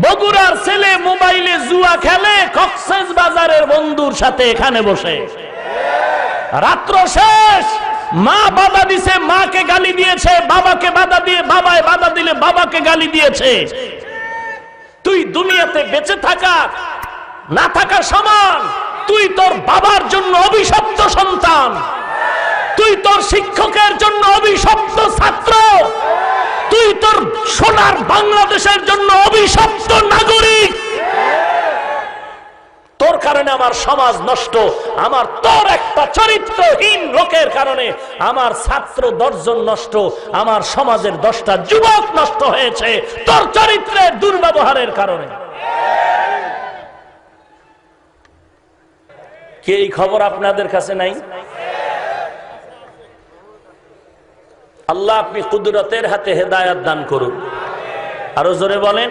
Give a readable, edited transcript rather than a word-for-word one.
বগুড়ার ছেলে মোবাইলে জুয়া খেলে কক্সবাজারের বন্ধুর সাথে এখানে বসে। রাত্র শেষ, মা বাধা দিছে, মাকে গালি দিয়েছে, বাবাকে বাধা দিয়ে বাবায় বাধা দিলে বাবাকে গালি দিয়েছে। তুই দুনিয়াতে বেঁচে থাকা না থাকা সমান। তুই তোর বাবার জন্য অভিশপ্ত সন্তান, তুই তোর শিক্ষকের জন্য অভিশপ্ত ছাত্র, তুই তোর সোনার বাংলাদেশের জন্য অভিশপ্ত নাগরিক। তোর কারণে আমার সমাজ নষ্ট, আমার তোর একটা চরিত্রহীন লোকের কারণে আমার ছাত্র 10 জন নষ্ট, আমার সমাজের 10টা যুবক নষ্ট হয়েছে তোর চরিত্রের দুর্ব্যবহারের কারণে। কি এই খবর আপনাদের কাছে নাই? আল্লাহ আপনি কুদরতের হাতে হেদায়েত দান করুন। আরো জোরে বলেন।